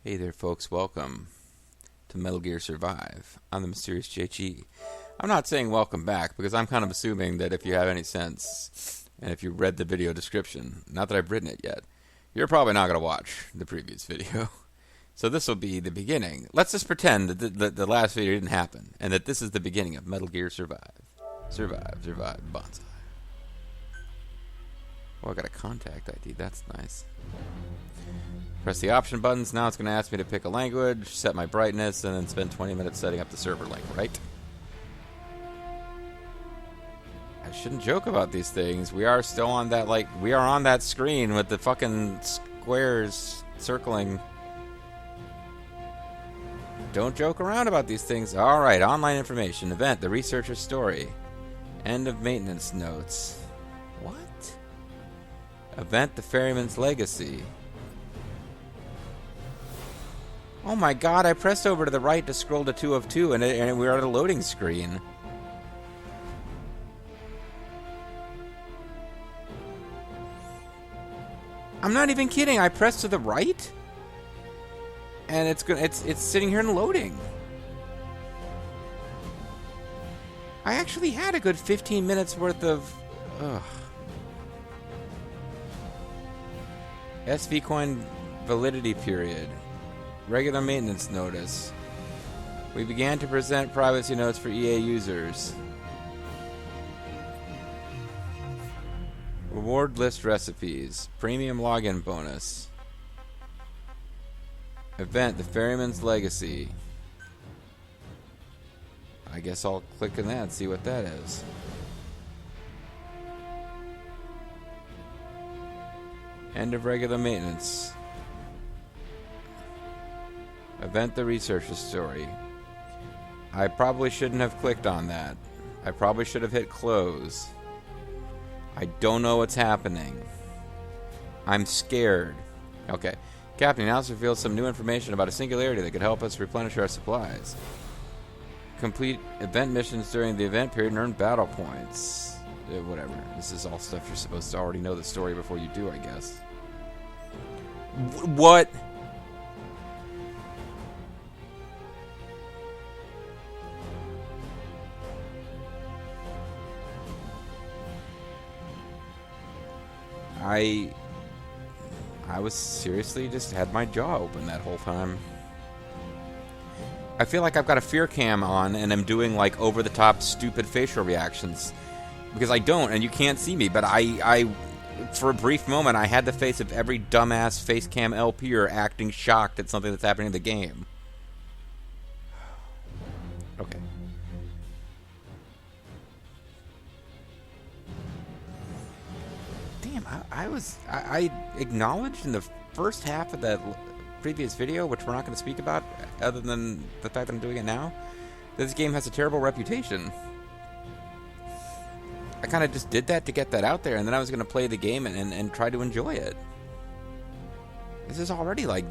Hey there, folks. Welcome to Metal Gear Survive. I'm the Mysterious JG. I'm not saying welcome back because I'm kind of assuming that if you have any sense and if you read the video description, not that I've written it yet, you're probably not going to watch the previous video. So this will be the beginning. Let's just pretend that the last video didn't happen and that this is the beginning of Metal Gear Survive. Survive, Bonsai. Oh, I got a contact ID. That's nice. Press the option buttons. Now it's going to ask me to pick a language, set my brightness, and then spend 20 minutes setting up the server link, right? I shouldn't joke about these things. We are still on that, we are on that screen with the fucking squares circling. Don't joke around about these things. Alright, online information. Event, the researcher's story. End of maintenance notes. What? Event, the ferryman's legacy. Oh my god, I pressed over to the right to scroll to 2 of 2 and we were at a loading screen. I'm not even kidding, I pressed to the right? And it's sitting here and loading. I actually had a good 15 minutes worth of SV coin validity period. Regular maintenance notice. We began to present privacy notes for EA users. Reward list recipes. Premium login bonus. Event, the ferryman's legacy. I guess I'll click on that and see what that is. End of regular maintenance. Event, the researcher's story. I probably shouldn't have clicked on that. I probably should have hit close. I don't know what's happening. I'm scared. Okay. Captain now reveals some new information about a singularity that could help us replenish our supplies. Complete event missions during the event period and earn battle points. Whatever. This is all stuff you're supposed to already know the story before you do, I guess. What? I was seriously just had my jaw open that whole time. I feel like I've got a fear cam on and I'm doing like over the top stupid facial reactions because I don't and you can't see me, but I for a brief moment I had the face of every dumbass face cam LPer acting shocked at something that's happening in the game. Okay. I acknowledged in the first half of that previous video, which we're not going to speak about, other than the fact that I'm doing it now, that this game has a terrible reputation. I kind of just did that to get that out there, and then I was going to play the game and try to enjoy it. This is already like...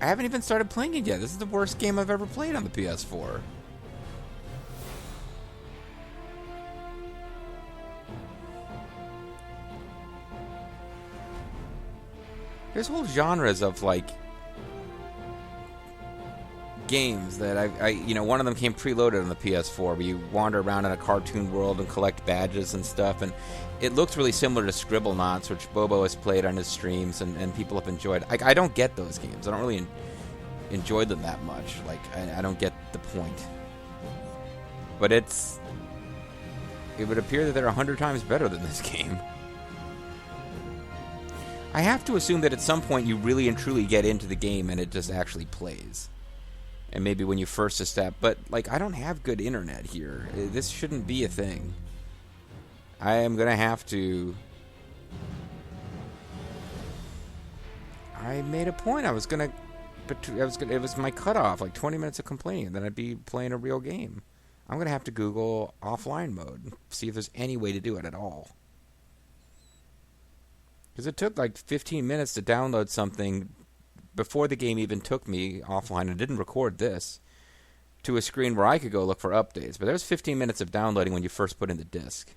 I haven't even started playing it yet. This is the worst game I've ever played on the PS4. There's whole genres of, like, games that one of them came preloaded on the PS4 where you wander around in a cartoon world and collect badges and stuff, and it looks really similar to Scribblenauts, which Bobo has played on his streams and people have enjoyed. I don't get those games. I don't really enjoy them that much. Like, I don't get the point. But it would appear that they're 100 times better than this game. I have to assume that at some point you really and truly get into the game and it just actually plays. And maybe when you first establish... But, like, I don't have good internet here. This shouldn't be a thing. I am going to have to... I made a point. I was going to... It was my cutoff, like 20 minutes of complaining, and then I'd be playing a real game. I'm going to have to Google offline mode, see if there's any way to do it at all. Because it took like 15 minutes to download something before the game even took me offline and didn't record this to a screen where I could go look for updates. But there was 15 minutes of downloading when you first put in the disc.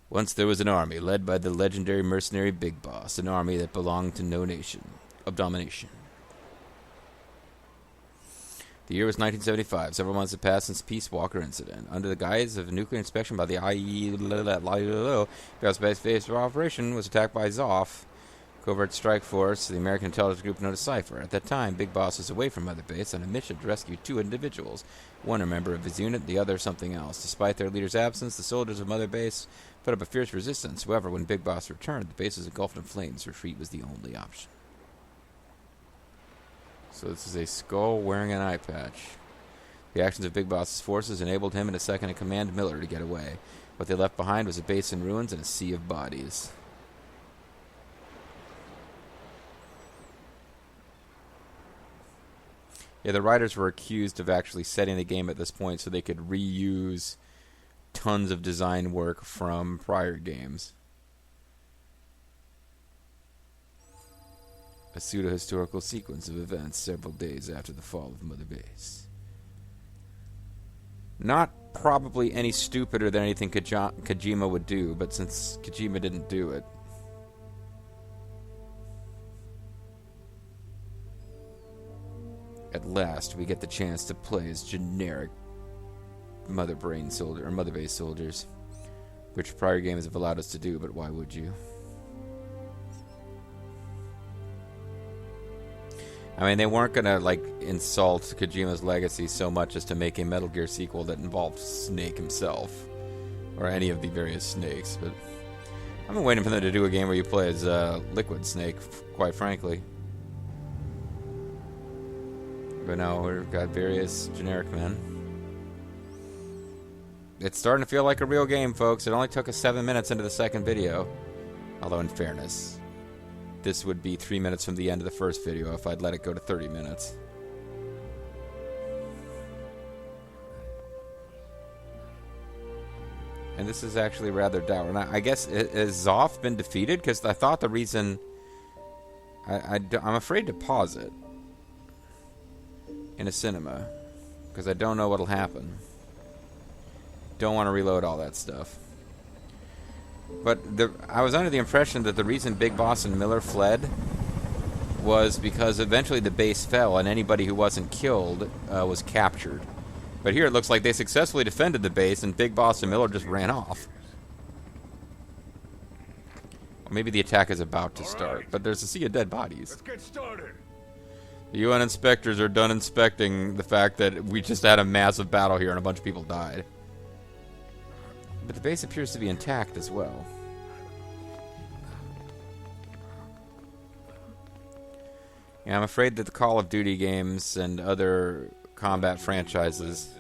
Once there was an army led by the legendary mercenary Big Boss, an army that belonged to no nation of domination. The year was 1975. Several months had passed since the Peace Walker incident. Under the guise of nuclear inspection by the IE, Space Operation was attacked by Zoff, Covert Strike Force, the American intelligence group known as Cipher. At that time, Big Boss was away from Mother Base on a mission to rescue two individuals, one a member of his unit, the other something else. Despite their leader's absence, the soldiers of Mother Base put up a fierce resistance. However, when Big Boss returned, the base was engulfed in flames. Retreat was the only option. So this is a skull wearing an eye patch. The actions of Big Boss's forces enabled him and his second-in-command, Miller, to get away. What they left behind was a base in ruins and a sea of bodies. Yeah, the writers were accused of actually setting the game at this point so they could reuse tons of design work from prior games. A pseudo-historical sequence of events several days after the fall of Mother Base. Not probably any stupider than anything Kojima would do, but since Kojima didn't do it. At last, we get the chance to play as generic Mother Base soldiers, which prior games have allowed us to do, but why would you? I mean, they weren't going to, like, insult Kojima's legacy so much as to make a Metal Gear sequel that involved Snake himself, or any of the various Snakes, but I've been waiting for them to do a game where you play as Liquid Snake, quite frankly. But now we've got various generic men. It's starting to feel like a real game, folks. It only took us 7 minutes into the second video. Although, in fairness, this would be 3 minutes from the end of the first video if I'd let it go to 30 minutes. And this is actually rather dour. And I guess, has Zoff been defeated? Because I thought the reason... I'm afraid to pause it in a cinema, because I don't know what'll happen. Don't want to reload all that stuff. But I was under the impression that the reason Big Boss and Miller fled was because eventually the base fell and anybody who wasn't killed was captured. But here it looks like they successfully defended the base and Big Boss and Miller just ran off. Or maybe the attack is about to start, but there's a sea of dead bodies. Let's get started. The UN inspectors are done inspecting the fact that we just had a massive battle here and a bunch of people died. But the base appears to be intact as well. Yeah, I'm afraid that the Call of Duty games and other combat franchises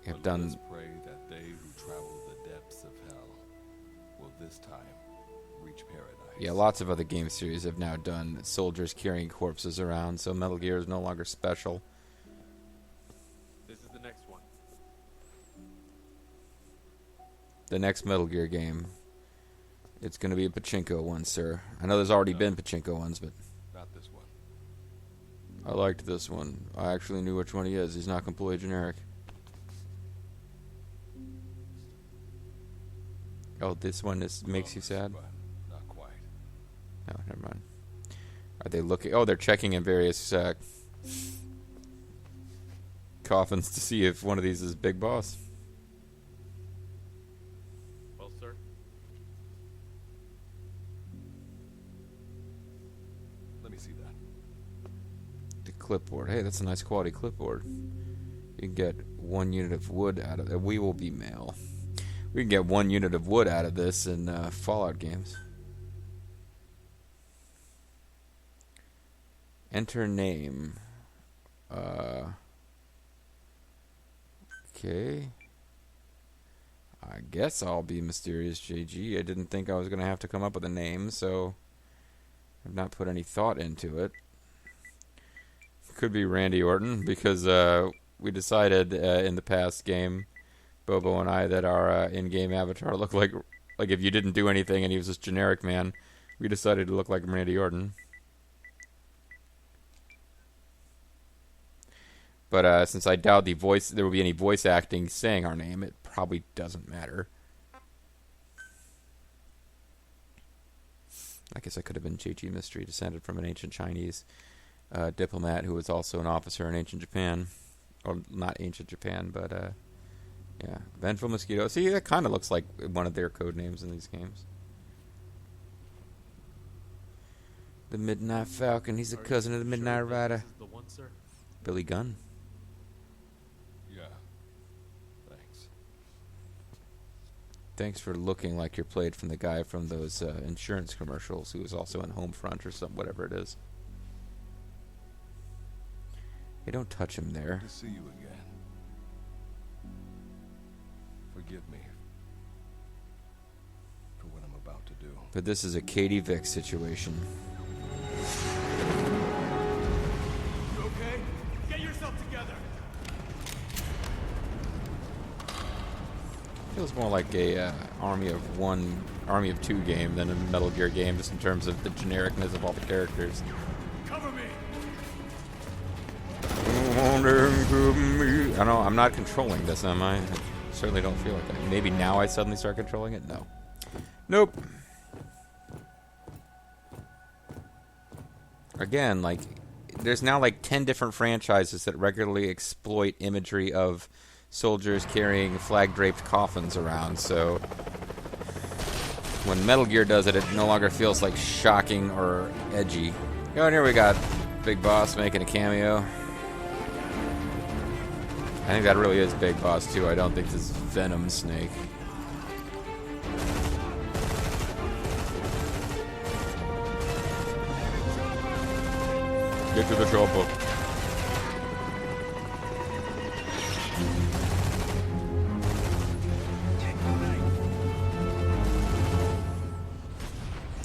have done... Pray that they who travel the depths of hell will this time reach paradise. Yeah, lots of other game series have now done soldiers carrying corpses around, so Metal Gear is no longer special. This is the next one. The next Metal Gear game, it's going to be a pachinko one, sir. I know there's already been pachinko ones, but... Not this one. I liked this one. I actually knew which one he is. He's not completely generic. Oh, this one makes you sad? Not quite. No, never mind. Are they looking... Oh, they're checking in various coffins to see if one of these is Big Boss. Well, sir. Let me see that. The clipboard. Hey, that's a nice quality clipboard. You can get 1 unit of wood out of it. We will be male. We can get 1 unit of wood out of this in Fallout games. Enter name. Okay. I guess I'll be Mysterious JG. I didn't think I was going to have to come up with a name, so I've not put any thought into it. Could be Randy Orton, because we decided in the past game, Bobo and I, that our in-game avatar looked like if you didn't do anything and he was this generic man, we decided to look like Randy Orton. But since I doubt there will be any voice acting saying our name, it probably doesn't matter. I guess I could have been JG Mystery, descended from an ancient Chinese diplomat who was also an officer in ancient Japan. Or not ancient Japan, but yeah. Vengeful Mosquito. See, that kind of looks like one of their code names in these games. The Midnight Falcon. He's a cousin of the Midnight Rider. This is the one, sir? Billy Gunn. Yeah. Thanks. Thanks for looking like you're played from the guy from those insurance commercials who was also in Homefront or something, whatever it is. Hey, don't touch him there. Good to see you again. Forgive me for what I'm about to do. But this is a Katie Vick situation. You okay? Get yourself together. Feels more like a Army of Two game than a Metal Gear game, just in terms of the genericness of all the characters. Cover me. I know I'm not controlling this, am I? I certainly don't feel like that. Maybe now I suddenly start controlling it? No. Nope. Again, like, there's now like 10 different franchises that regularly exploit imagery of soldiers carrying flag-draped coffins around, so when Metal Gear does it, it no longer feels like shocking or edgy. Oh, and here we got Big Boss making a cameo. I think that really is Big Boss, too. I don't think this is Venom Snake. Get to the chopper.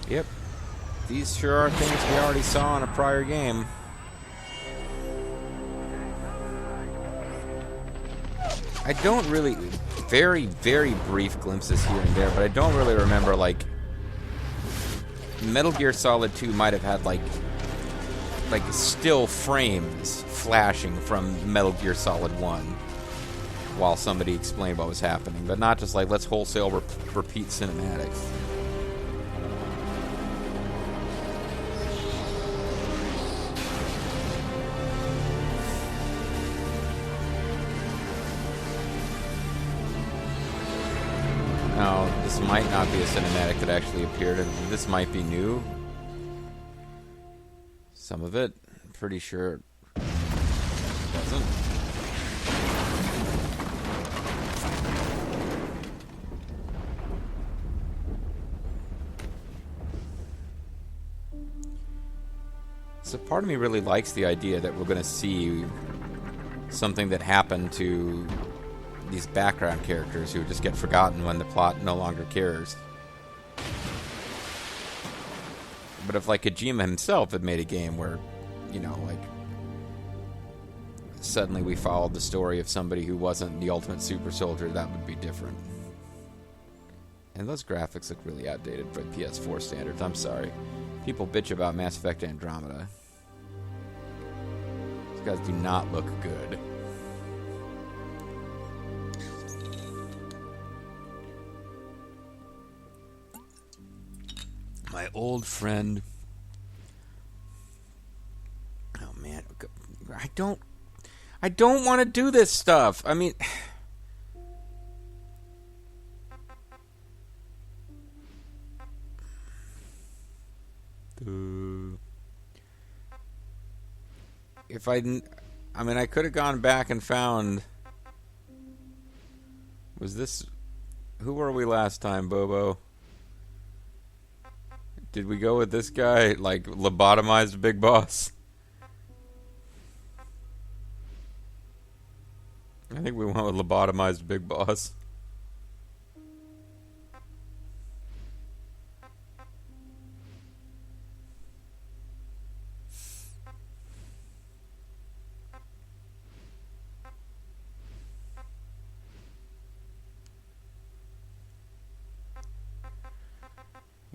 Yep. These sure are things we already saw in a prior game. I don't really... Very, very brief glimpses here and there, but I don't really remember, like... Metal Gear Solid 2 might have had, like still frames flashing from Metal Gear Solid 1 while somebody explained what was happening, but not just like, let's wholesale repeat cinematics. Now, this might not be a cinematic that actually appeared, and this might be new. Some of it, I'm pretty sure it wasn't. So part of me really likes the idea that we're going to see something that happened to these background characters who just get forgotten when the plot no longer cares. But if, like, Kojima himself had made a game where, you know, like, suddenly we followed the story of somebody who wasn't the ultimate super soldier, that would be different. And those graphics look really outdated for PS4 standards. I'm sorry. People bitch about Mass Effect Andromeda. These guys do not look good. My old friend. Oh man, I don't want to do this stuff. I mean, if I mean, I could have gone back and found. Was this? Who were we last time, Bobo? Did we go with this guy, like, lobotomized Big Boss? I think we went with lobotomized Big Boss.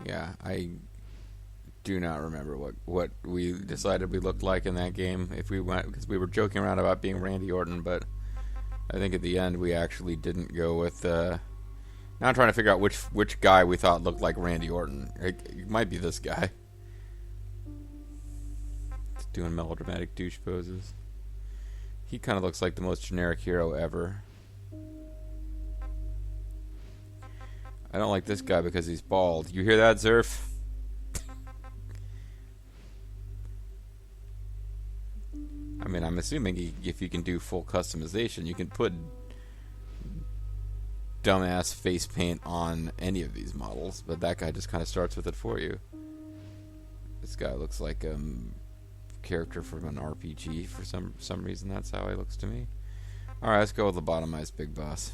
Yeah, I do not remember what we decided we looked like in that game. If we went, because we were joking around about being Randy Orton, but I think at the end we actually didn't go with. Now I'm trying to figure out which guy we thought looked like Randy Orton. It might be this guy. doing melodramatic douche poses. He kind of looks like the most generic hero ever. I don't like this guy because he's bald. You hear that, Zerf? I mean, I'm assuming if you can do full customization, you can put dumbass face paint on any of these models, but that guy just kind of starts with it for you. This guy looks like a character from an RPG for some reason. That's how he looks to me. Alright, let's go with lobotomized Big Boss.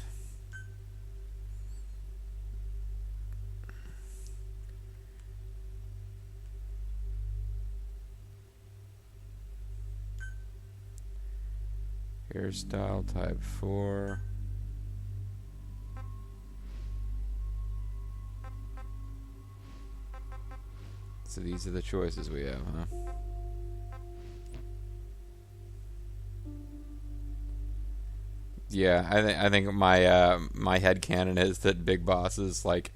Hairstyle type 4. So these are the choices we have, huh? Yeah, I think my headcanon is that Big Boss is like,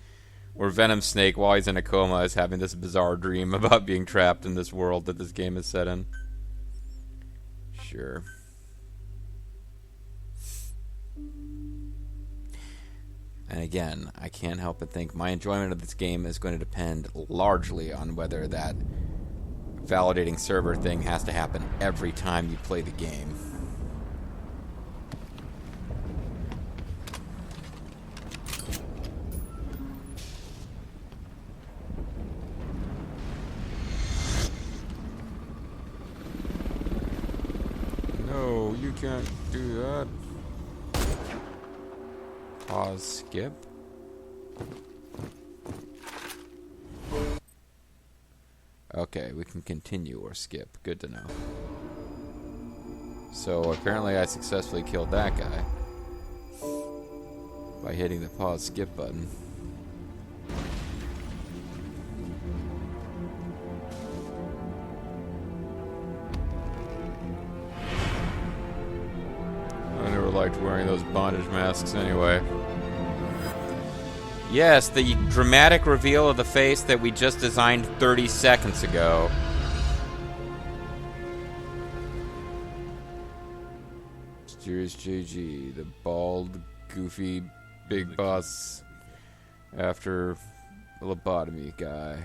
or Venom Snake while he's in a coma is having this bizarre dream about being trapped in this world that this game is set in. Sure. And again, I can't help but think my enjoyment of this game is going to depend largely on whether that validating server thing has to happen every time you play the game. No, you can't do that. Pause, skip. Okay, we can continue or skip. Good to know. So apparently I successfully killed that guy by hitting the pause skip button. I never liked wearing those bondage masks anyway. Yes, the dramatic reveal of the face that we just designed 30 seconds ago. Mysterious JG, the bald, goofy, big boss after the lobotomy guy.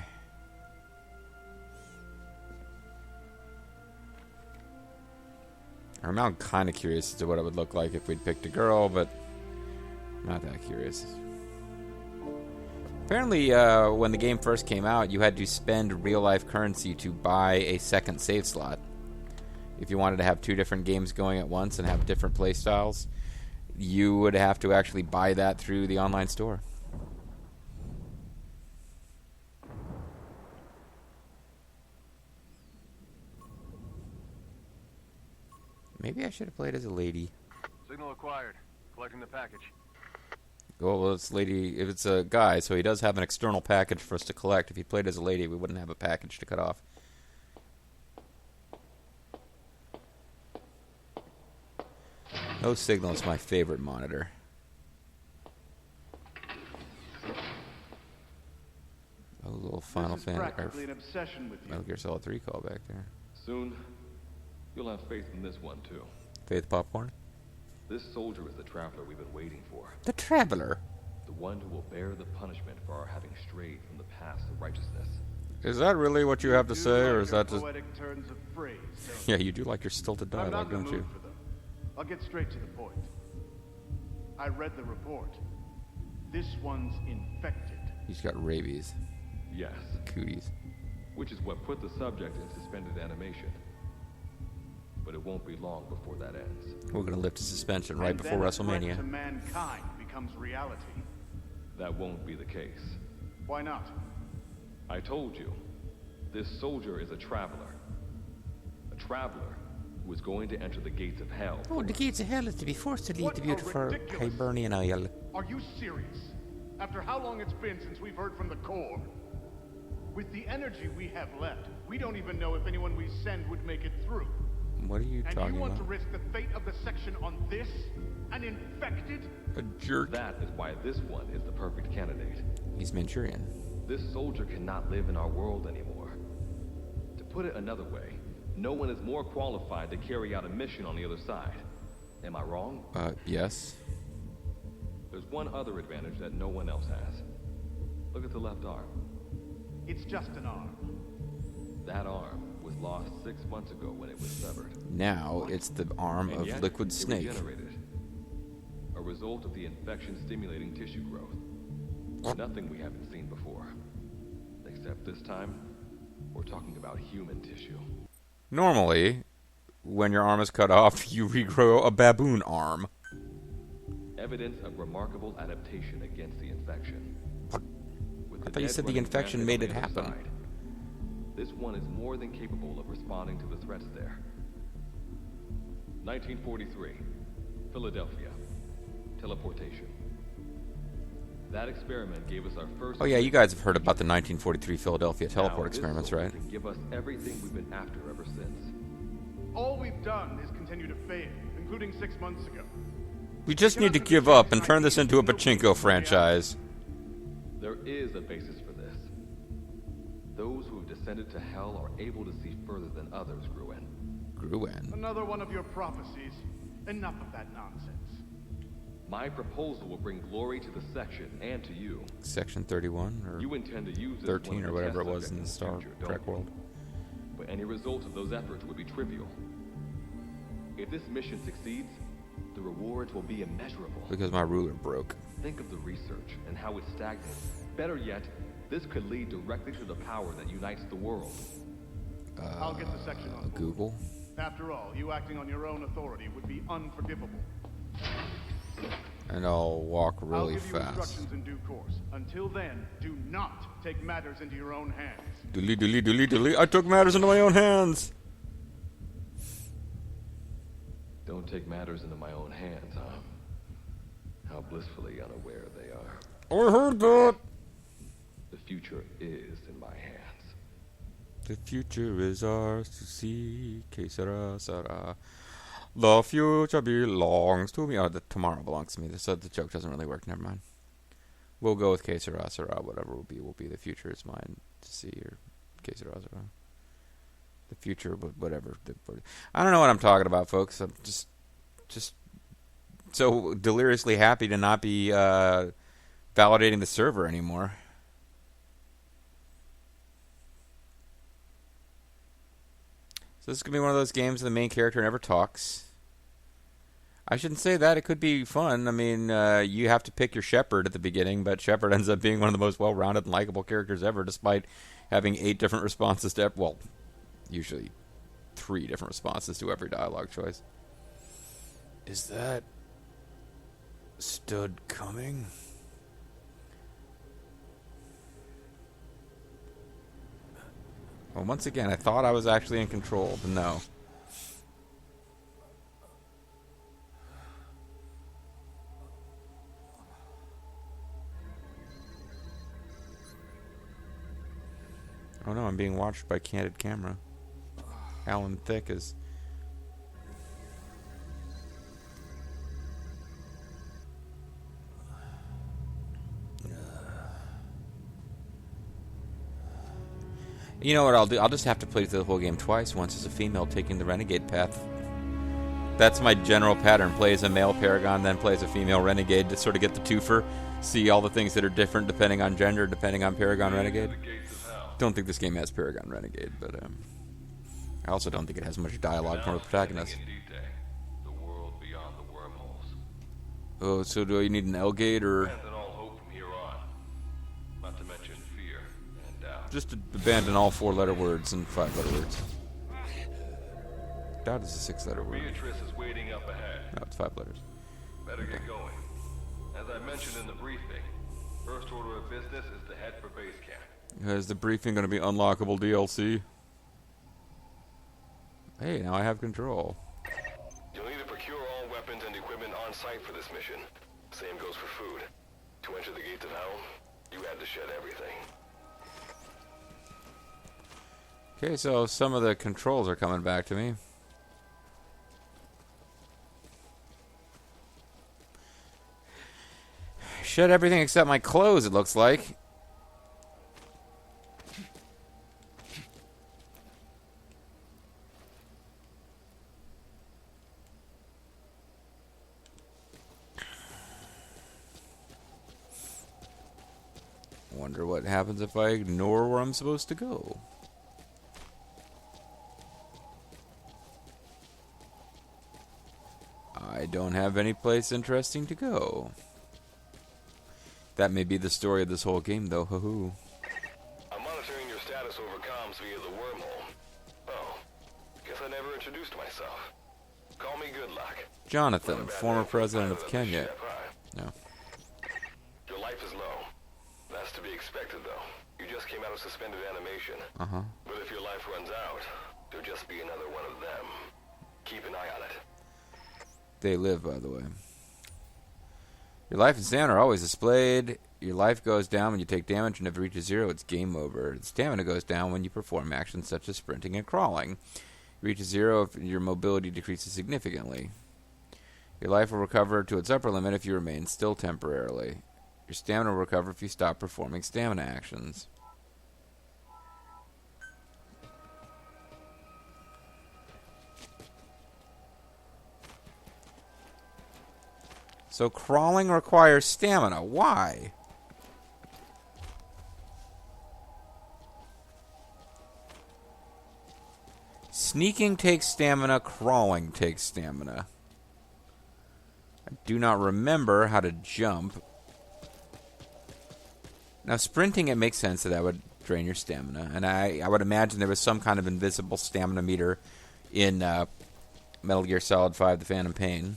I'm now kind of curious as to what it would look like if we'd picked a girl, but not that curious. Apparently, when the game first came out, you had to spend real-life currency to buy a second save slot. If you wanted to have two different games going at once and have different playstyles, you would have to actually buy that through the online store. Maybe I should have played as a lady. Signal acquired. Collecting the package. Well, it's lady. If it's a guy, so he does have an external package for us to collect. If he played as a lady, we wouldn't have a package to cut off. No signal is my favorite monitor. A little Final Fantasy, Metal Gear Solid 3 call back there. Soon, you'll have faith in this one, too. Faith Popcorn? This soldier is the traveler we've been waiting for. The Traveler? The one who will bear the punishment for our having strayed from the path of righteousness. Is that really what you have to say, or is that just... Turns of phrase, Yeah, you do like your stilted dialogue, don't you? for them. I'll get straight to the point. I read the report. This one's infected. He's got rabies. Yes, Cooties. which is what put the subject in suspended animation. But it won't be long before that ends. We're going to lift a suspension right And before then a threat WrestleMania. to mankind becomes reality. That won't be the case. Why not? I told you, this soldier is a traveler. A traveler who is going to enter the gates of hell. Oh, the gates of hell is to be forced to lead What the a beautiful ridiculous- Hibernian Isle. Are you serious? After how long it's been since we've heard from the Corps? With the energy we have left, we don't even know if anyone we send would make it through. What are you And talking you want about? to risk the fate of the section on this? An infected? A jerk. That is why this one is the perfect candidate. He's Manchurian. This soldier cannot live in our world anymore. To put it another way, no one is more qualified to carry out a mission on the other side. Am I wrong? Yes. There's one other advantage that no one else has. Look at the left arm. It's just an arm. That arm was lost 6 months ago when it was severed. Now it's the arm And of yet, Liquid it Snake. regenerated. A result of the infection-stimulating tissue growth. Nothing we haven't seen before. Except this time, we're talking about human tissue. Normally, when your arm is cut off, you regrow a baboon arm. Evidence of remarkable adaptation against the infection. With I thought you said the infection made it happen. This one is more than capable of responding to the threats there. 1943, Philadelphia. Teleportation. That experiment gave us our first... Oh yeah, you guys have heard about the 1943 Philadelphia teleport Now, this experiments, soldier right? can give us everything we've been after ever since. All we've done is continue to fail, including 6 months ago. We just need to give up and turn this into a pachinko franchise. There is a basis for this. Those who have descended to hell are able to see further than others, Gruen. Gruen. Another one of your prophecies. Enough of that nonsense. My proposal will bring glory to the section and to you. Section 31 or You intend to use this 13 one or as a whatever it test was in the subject Star future, don't Trek you? world. But any result of those efforts would be trivial. If this mission succeeds, the rewards will be immeasurable. Because my ruler broke. Think of the research and how it's stagnant. Better yet, this could lead directly to the power that unites the world. I'll get the section on board. Google. After all, you acting on your own authority would be unforgivable. And I'll walk I'll really give you fast. instructions in due course. Until then, do not take matters into your own hands. Doodly doodly doodly doodly. I took matters into my own hands. Don't take matters into my own hands, huh? How blissfully unaware they are. I heard that. The future is in my hands. The future is ours to see. Que sera, sera. The future belongs to me. Oh, the tomorrow belongs to me. So the joke doesn't really work. Never mind. We'll go with que sera, sera. Whatever will be. The future is mine to see. Or que sera, sera. The future, but whatever. I don't know what I'm talking about, folks. I'm just so deliriously happy to not be validating the server anymore. So this is going to be one of those games where the main character never talks. I shouldn't say that. It could be fun. I mean, you have to pick your Shepard at the beginning, but Shepard ends up being one of the most well-rounded and likable characters ever, despite having 8 different responses to... Well, usually 3 different responses to every dialogue choice. Is that... Stud coming? Well, once again, I thought I was actually in control, but no. Oh no, I'm being watched by candid camera. Alan Thicke is... You know what I'll do? I'll just have to play through the whole game twice. Once as a female taking the renegade path. That's my general pattern. Play as a male paragon, then play as a female renegade to sort of get the twofer. See all the things that are different depending on gender, depending on paragon renegade. Don't think this game has paragon renegade, but I also don't think it has much dialogue from the protagonist. The world beyond the wormholes. Oh, so do I need an L-gate or... Abandon all hope from here on. Not to mention fear and doubt. Just abandon all 4-letter words and 5-letter words. Doubt is a 6-letter word. Beatrice is waiting up ahead. No, it's 5 letters. Better get going. As I mentioned in the briefing, first order of business is to head for base camp. Is the briefing going to be unlockable DLC? Hey, now I have control. You'll need to procure all weapons and equipment on site for this mission. Same goes for food. To enter the gates of hell, you had to shed everything. Okay, so some of the controls are coming back to me. Shed everything except my clothes, it looks like. wonder what happens if I ignore where I'm supposed to go. I don't have any place interesting to go. That may be the story of this whole game, though. Hoo-hoo. I'm monitoring your status over comms via the wormhole. Oh, guess I never introduced myself. Call me Good Luck. Jonathan, former president of Kenya. No. Your life is low. That's to be expected, though. You just came out of suspended animation. Uh-huh. But if your life runs out, there'll just be another one of them. Keep an eye on it. They live, by the way. Your life and stamina are always displayed. Your life goes down when you take damage, and if it reaches 0, it's game over. Stamina goes down when you perform actions such as sprinting and crawling. It reaches 0 if your mobility decreases significantly. Your life will recover to its upper limit if you remain still temporarily. Your stamina will recover if you stop performing stamina actions. So crawling requires stamina. Why? Sneaking takes stamina. Crawling takes stamina. I do not remember how to jump. Now, sprinting, it makes sense that would drain your stamina. And I would imagine there was some kind of invisible stamina meter in Metal Gear Solid 5: The Phantom Pain.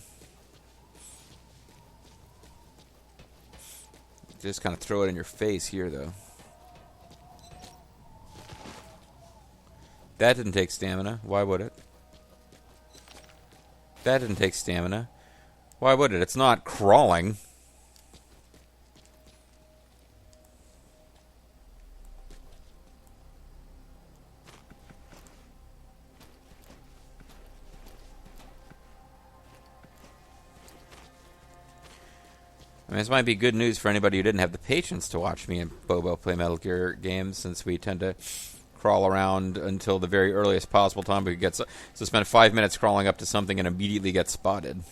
Just kind of throw it in your face here, though. That didn't take stamina. Why would it? That didn't take stamina. Why would it? It's not crawling. I mean, this might be good news for anybody who didn't have the patience to watch me and Bobo play Metal Gear games, since we tend to crawl around until the very earliest possible time we get so spend 5 minutes crawling up to something and immediately get spotted.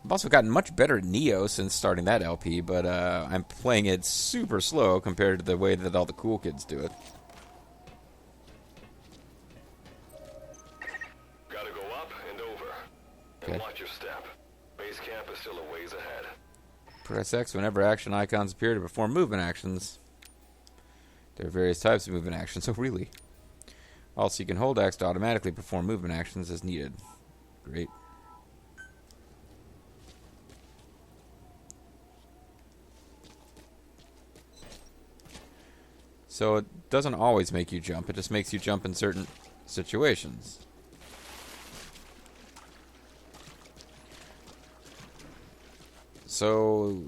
I've also gotten much better at Neo since starting that LP, but I'm playing it super slow compared to the way that all the cool kids do it. Gotta go up and over. And watch your step. Base camp is still a ways ahead. Press X whenever action icons appear to perform movement actions. There are various types of movement actions, so really. Also, you can hold X to automatically perform movement actions as needed. Great. So it doesn't always make you jump, it just makes you jump in certain situations. So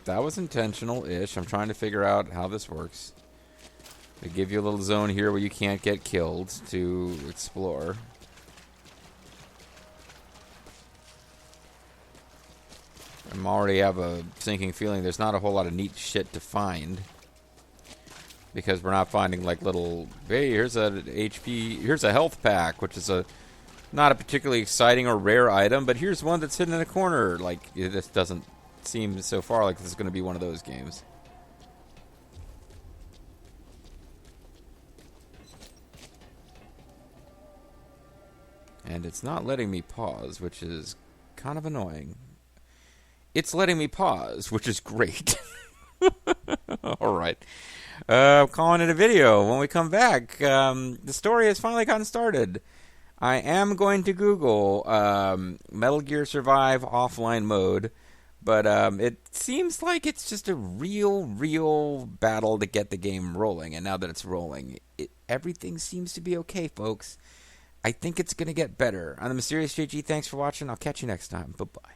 that was intentional-ish. I'm trying to figure out how this works. They give you a little zone here where you can't get killed to explore. I already have a sinking feeling there's not a whole lot of neat shit to find. Because we're not finding like little, hey, here's a HP, here's a health pack, which is not a particularly exciting or rare item, but here's one that's hidden in a corner. Like, it just doesn't seem so far like this is going to be one of those games. And it's not letting me pause, which is kind of annoying. It's letting me pause, which is great. Alright. Calling it a video. When we come back, the story has finally gotten started. I am going to Google Metal Gear Survive offline mode, but it seems like it's just a real battle to get the game rolling. And now that it's rolling, everything seems to be okay, folks. I think it's going to get better. I'm the Mysterious JG. Thanks for watching. I'll catch you next time. Bye-bye.